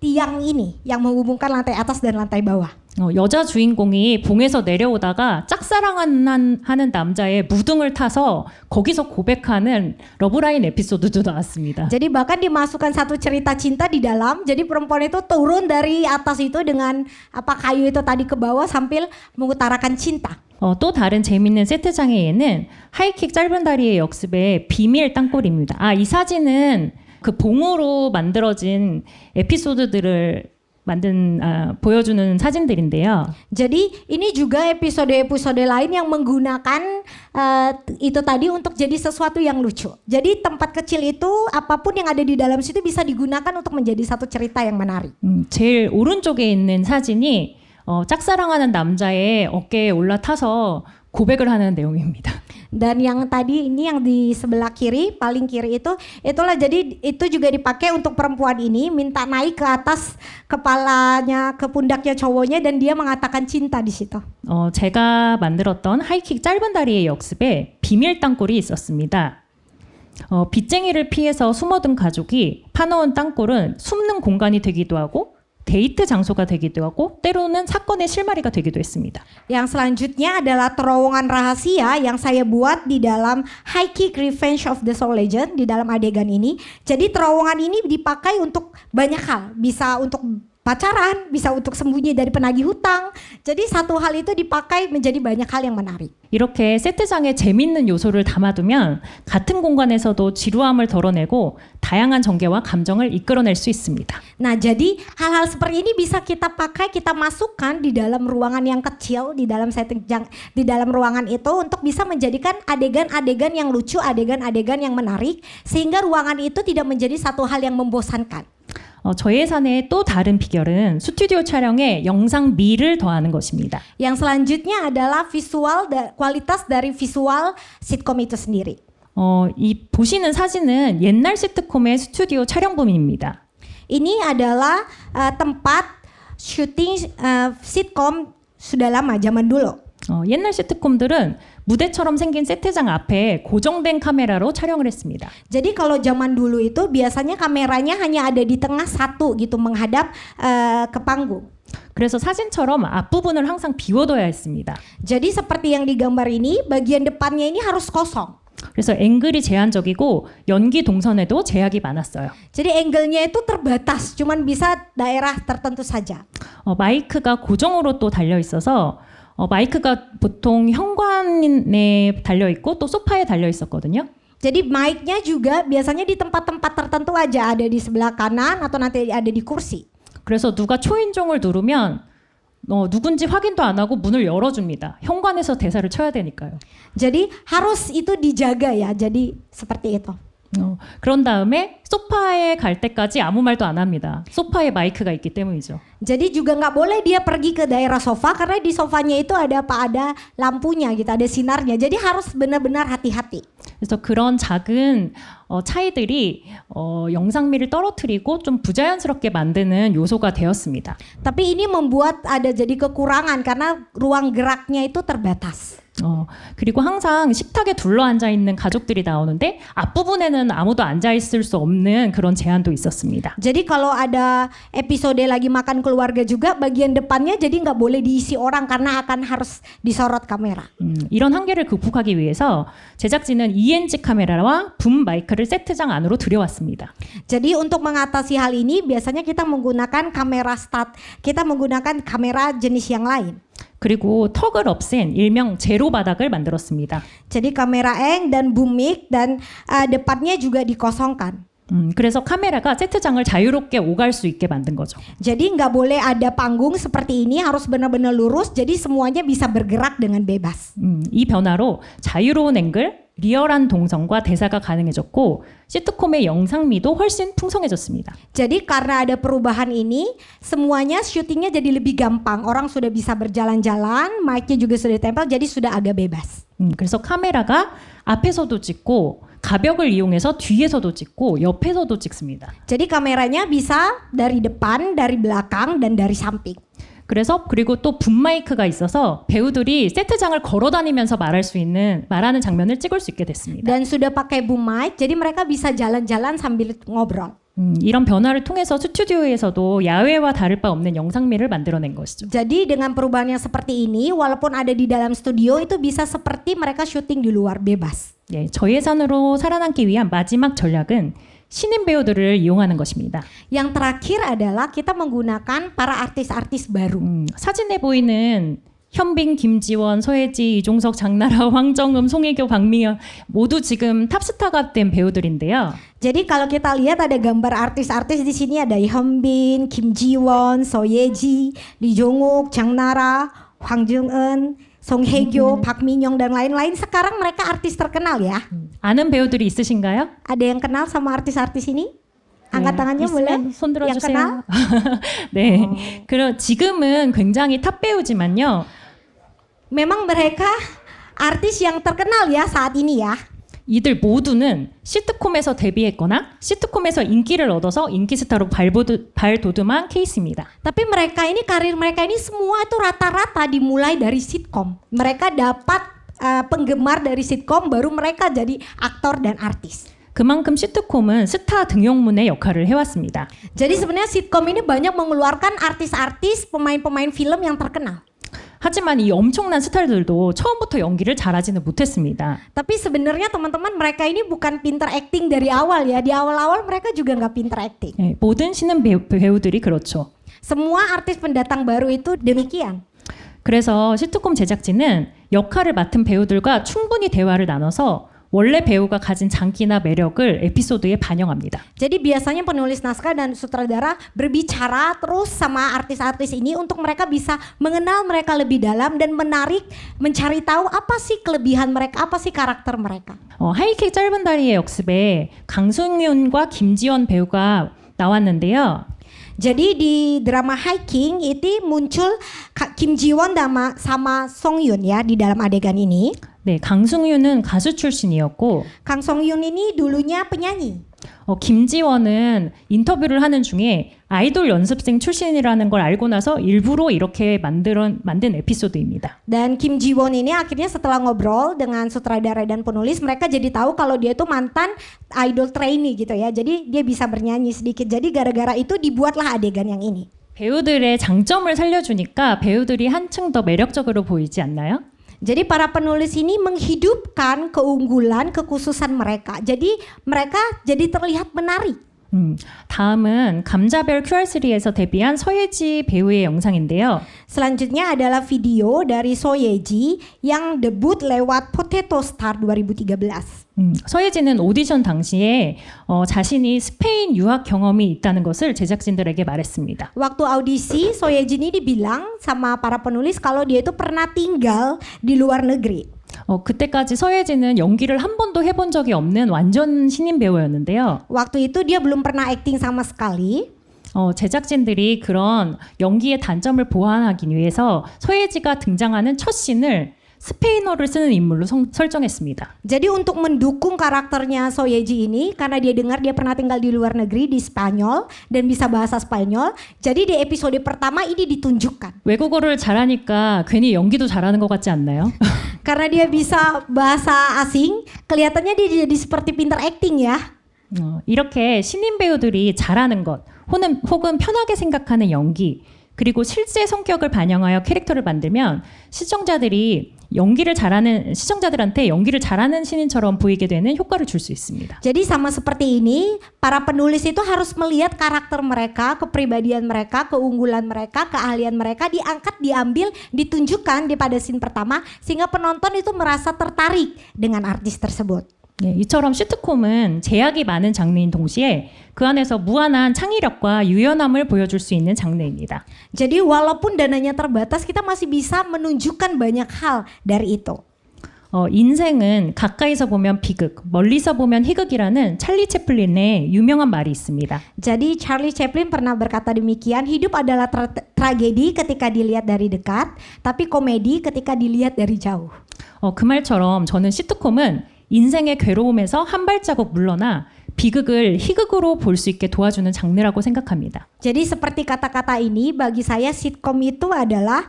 tiang ini yang menghubungkan lantai atas dan lantai bawah. 여자 주인공이 봉에서 내려오다가 짝사랑하는 남자의 무등을 타서 거기서 고백하는 러브라인 에피소드도 나왔습니다. Jadi bahkan dimasukkan satu cerita cinta di dalam. Jadi perempuan itu turun dari atas itu dengan kayu itu tadi ke bawah sambil mengutarakan cinta. 또 다른 재밌는 세트장에는 하이킥 짧은 다리의 역습의 비밀 땅굴입니다. 이 사진은 그 봉으로 만들어진 에피소드들을 보여주는 사진들인데요. Jadi ini juga episode-episode lain yang menggunakan itu tadi untuk jadi sesuatu yang lucu. Jadi tempat kecil itu apapun yang ada di dalam situ bisa digunakan untuk menjadi satu cerita yang menarik. 제일 오른쪽에 있는 사진이 짝사랑하는 남자의 어깨에 올라타서 고백을 하는 내용입니다. Dan yang tadi ini yang di sebelah kiri, paling kiri itulah jadi itu juga dipakai untuk perempuan ini minta naik ke atas kepalanya, ke pundaknya cowoknya dan dia mengatakan cinta di situ. 제가 만들었던 하이킥 짧은 다리의 역습에 비밀 땅굴이 있었습니다. 빗쟁이를 피해서 숨어든 가족이 파놓은 땅굴은 숨는 공간이 되기도 하고 데이트 장소가 되기도 하고 때로는 사건의 실마리가 되기도 했습니다. Yang selanjutnya adalah terowongan rahasia yang saya buat di dalam High Kick Revenge of the Soul Legend di dalam adegan ini. Jadi terowongan ini dipakai untuk banyak hal, bisa untuk pacaran, bisa untuk sembunyi dari penagih hutang. Jadi satu hal itu dipakai menjadi banyak hal yang menarik. 이렇게 세트장에 재밌는 요소를 담아두면 같은 공간에서도 지루함을 덜어내고 다양한 전개와 감정을 이끌어낼 수 있습니다. Nah, jadi hal-hal seperti ini bisa kita pakai, kita masukkan di dalam ruangan yang kecil, di dalam setting di dalam ruangan itu untuk bisa menjadikan adegan-adegan yang lucu, adegan-adegan yang menarik sehingga ruangan itu tidak menjadi satu hal yang membosankan. 저희 예산의 또 다른 비결은 스튜디오 촬영에 영상미를 더하는 것입니다. Yang selanjutnya adalah kualitas dari visual sitkom itu sendiri. 이 보시는 사진은 옛날 시트콤의 스튜디오 촬영범입니다. Ini adalah tempat syuting sitkom sudah lama, zaman dulu. 옛날 시트콤들은 무대처럼 생긴 세트장 앞에 고정된 카메라로 촬영을 했습니다. Jadi kalau zaman dulu itu biasanya kameranya hanya ada di tengah satu gitu menghadap ke panggung. 그래서 사진처럼 앞부분을 항상 비워둬야 했습니다. Jadi seperti yang digambar ini, bagian depannya ini harus kosong. 그래서 앵글이 제한적이고 연기 동선에도 제약이 많았어요. Jadi angle-nya itu terbatas, cuman bisa daerah tertentu saja. 마이크가 고정으로 또 달려 있어서 마이크가 보통 현관에 달려 있고 또 소파에 달려 있었거든요. Jadi mic-nya juga biasanya di tempat-tempat tertentu aja, ada di sebelah kanan atau nanti ada di kursi. 그래서 누가 초인종을 누르면 누군지 확인도 안 하고 문을 열어줍니다. 현관에서 대사를 쳐야 되니까요. Jadi harus itu dijaga ya, jadi seperti itu. 그런 다음에 소파에 갈 때까지 아무 말도 안 합니다. 소파에 마이크가 있기 때문이죠. Jadi juga nggak boleh dia pergi ke daerah sofa karena di sofanya itu ada lampunya gitu, ada sinarnya. Jadi harus benar-benar hati-hati. 그래서 그런 작은 차이들이 영상미를 떨어뜨리고 좀 부자연스럽게 만드는 요소가 되었습니다. Tapi ini membuat ada jadi kekurangan karena ruang geraknya itu terbatas. 그리고 항상 식탁에 둘러앉아 있는 가족들이 나오는데 앞부분에는 아무도 앉아 있을 수 없는 그런 제한도 있었습니다. Jadi kalau ada episode lagi makan keluarga juga bagian depannya jadi nggak boleh diisi orang karena akan harus disorot kamera. 이런 한계를 극복하기 위해서 제작진은 ENG 카메라와 붐 마이크를 세트장 안으로 들여왔습니다. Jadi untuk mengatasi hal ini biasanya kita menggunakan kamera jenis yang lain. 그리고 턱을 없앤 일명 제로 바닥을 만들었습니다. Jadi kamera eng dan boom mic dan depannya juga dikosongkan. 그래서 카메라가 세트장을 자유롭게 오갈 수 있게 만든 거죠. Jadi nggak boleh ada panggung seperti ini, harus benar-benar lurus. Jadi semuanya bisa bergerak dengan bebas. 이 변화로 자유로운 앵글, 리얼한 동선과 대사가 가능해졌고 시트콤의 영상미도 훨씬 풍성해졌습니다. Jadi karena ada perubahan ini, semuanya syutingnya jadi lebih gampang. Orang sudah bisa berjalan-jalan, mic-nya juga sudah ditempel, jadi sudah agak bebas. 그래서 카메라가 앞에서도 찍고 가벽을 이용해서 뒤에서도 찍고 옆에서도 찍습니다. Jadi kameranya bisa dari depan, dari belakang, dan dari samping. 그리고 또 붐마이크가 있어서 배우들이 세트장을 걸어다니면서 말하는 장면을 찍을 수 있게 됐습니다. Dan sudah pakai boom mic, jadi mereka bisa jalan-jalan sambil ngobrol. 이런 변화를 통해서 스튜디오에서도 야외와 다를 바 없는 영상미를 만들어낸 것이죠. Jadi dengan perubahan yang seperti ini, walaupun ada di dalam studio itu bisa seperti mereka syuting di luar bebas. 예, 저예산으로 살아남기 위한 마지막 전략은 신인 배우들을 이용하는 것입니다. Yang terakhir adalah kita menggunakan para artis-artis baru. 사진에 보이는 현빈, 김지원, 서혜지, 이종석, 장나라, 황정음, 송혜교, 박미연 모두 지금 탑스타가 된 배우들인데요. Jadi kalau kita lihat ada gambar artis-artis di sini ada Hyunbin, Kim Ji-won, So Ye-ji, Lee Jong-wook, Jang Nara, Hwang Jung-eun, Song Hye-kyo, Park Min-young dan lain-lain. Sekarang mereka artis terkenal ya. 아는 배우들이 있으신가요? Ada yang kenal sama artis-artis ini? Angkat tangannya boleh? 손 Yang kenal? 들어주세요. 네. 그럼 지금은 굉장히 탑 배우지만요. Memang mereka artis yang terkenal ya saat ini ya. 이들 모두는 시트콤에서 데뷔했거나 시트콤에서 인기를 얻어서 인기 스타로 발돋움한 케이스입니다. Tapi mereka ini karir mereka ini semua itu rata-rata dimulai dari sitkom. Mereka dapat penggemar dari sitkom baru mereka jadi aktor dan artis. 그만큼 시트콤은 스타 등용문의 역할을 해왔습니다. Jadi sebenarnya sitkom ini banyak mengeluarkan artis-artis, pemain-pemain film yang terkenal. 하지만 이 엄청난 스타들도 처음부터 연기를 잘하지는 못했습니다. Tapi sebenarnya teman-teman mereka ini bukan pinter acting dari awal ya. Di awal-awal mereka juga nggak pinter acting. 예, 모든 신인 배우들이 그렇죠. Semua artis pendatang baru itu demikian. 그래서 시트콤 제작진은 역할을 맡은 배우들과 충분히 대화를 나눠서 원래 배우가 가진 장기나 매력을 에피소드에 반영합니다. Jadi biasanya penulis naskah dan sutradara berbicara terus sama artis-artis ini untuk mereka bisa mengenal mereka lebih dalam dan menarik, mencari tahu apa sih kelebihan mereka, apa sih karakter mereka. 하이킥 짧은 다리의 역습에 강승윤과 김지원 배우가 나왔는데요. Jadi di drama Hiking itu muncul Kim Ji Won sama Song Yoon ya di dalam adegan ini. 네, 강승윤은 가수 출신이었고 Kang Song Yoon ini dulunya penyanyi. 김지원은 인터뷰를 하는 중에 아이돌 연습생 출신이라는 걸 알고 나서 일부러 이렇게 만든 에피소드입니다. Dan Kim Ji Won ini akhirnya setelah ngobrol dengan sutradara dan penulis, mereka jadi tahu kalau dia itu mantan idol trainee gitu ya. Jadi dia bisa bernyanyi sedikit. Jadi gara-gara itu dibuatlah adegan yang ini. 배우들의 장점을 살려주니까 배우들이 한층 더 매력적으로 보이지 않나요? Jadi para penulis ini menghidupkan keunggulan, kekhususan mereka. Jadi mereka jadi terlihat menarik. 다음은 감자별 QR3에서 데뷔한 서예지 배우의 영상인데요. Selanjutnya adalah video dari So Ye-ji yang debut lewat Potato Star 2013. 서예지는 오디션 당시에 자신이 스페인 유학 경험이 있다는 것을 제작진들에게 말했습니다. Waktu audisi, So Ye-ji ini dibilang sama para penulis kalau dia itu pernah tinggal di luar negeri. 그때까지 서예지는 연기를 한 번도 해본 적이 없는 완전 신인 배우였는데요. Waktu itu dia belum pernah acting sama sekali. 제작진들이 그런 연기의 단점을 보완하기 위해서 서예지가 등장하는 첫 씬을 스페인어를 쓰는 인물로 설정했습니다. Jadi untuk mendukung karakternya So Ye-ji ini, karena dia dengar dia pernah tinggal di luar negeri di Spanyol dan bisa bahasa Spanyol, jadi di episode pertama ini ditunjukkan. 외국어를 잘하니까 괜히 연기도 잘하는 것 같지 않나요? Karena dia bisa bahasa asing, kelihatannya dia jadi seperti pinter acting ya. 이렇게 신인 배우들이 잘하는 것, 혹은 편하게 생각하는 연기, 그리고 실제 성격을 반영하여 캐릭터를 만들면 시청자들한테 연기를 잘하는 신인처럼 보이게 되는 효과를 줄 수 있습니다. Jadi sama seperti ini, para penulis itu harus melihat karakter mereka, kepribadian mereka, keunggulan mereka, keahlian mereka diangkat, diambil, ditunjukkan di pada scene pertama sehingga penonton itu merasa tertarik dengan artis tersebut. 네, 이처럼 시트콤은 제약이 많은 장르인 동시에 그 안에서 무한한 창의력과 유연함을 보여줄 수 있는 장르입니다. Jadi walaupun dananya terbatas, kita masih bisa menunjukkan banyak hal dari itu. 인생은 가까이서 보면 비극, 멀리서 보면 희극이라는 찰리 채플린의 유명한 말이 있습니다. Jadi Charlie Chaplin pernah berkata demikian, hidup adalah tragedi ketika dilihat dari dekat, tapi komedi ketika dilihat dari jauh. 그 말처럼 저는 시트콤은 인생의 괴로움에서 한 발자국 물러나 비극을 희극으로 볼 수 있게 도와주는 장르라고 생각합니다. Jadi seperti kata-kata ini, bagi saya sitkom itu adalah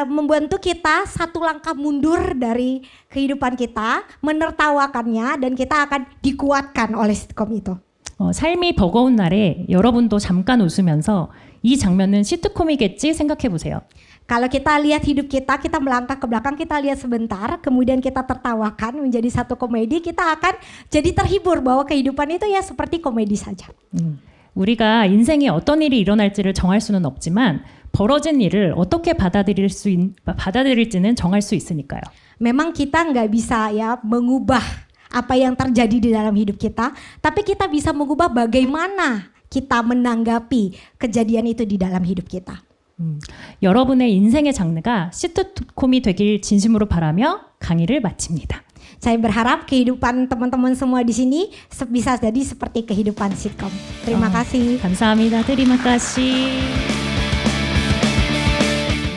membantu kita satu langkah mundur dari kehidupan kita, menertawakannya, dan kita akan dikuatkan oleh sitkom itu. 삶이 버거운 날에 여러분도 잠깐 웃으면서 이 장면은 시트콤이겠지 생각해 보세요. Kalau kita lihat hidup kita melangkah ke belakang, kita lihat sebentar, kemudian kita tertawakan menjadi satu komedi, kita akan jadi terhibur bahwa kehidupan itu ya seperti komedi saja. 우리가 인생에 어떤 일이 일어날지를 정할 수는 없지만 벌어진 일을 어떻게 받아들일지는 정할 수 있으니까요. Memang kita nggak bisa ya mengubah apa yang terjadi di dalam hidup kita, tapi kita bisa mengubah bagaimana kita menanggapi kejadian itu di dalam hidup kita. 여러분의 인생의 장르가 시트콤이 되길 진심으로 바라며 강의를 마칩니다. Saya berharap kehidupan teman-teman semua di sini bisa jadi seperti kehidupan sitkom. Terima kasih. 감사합니다. terima kasih.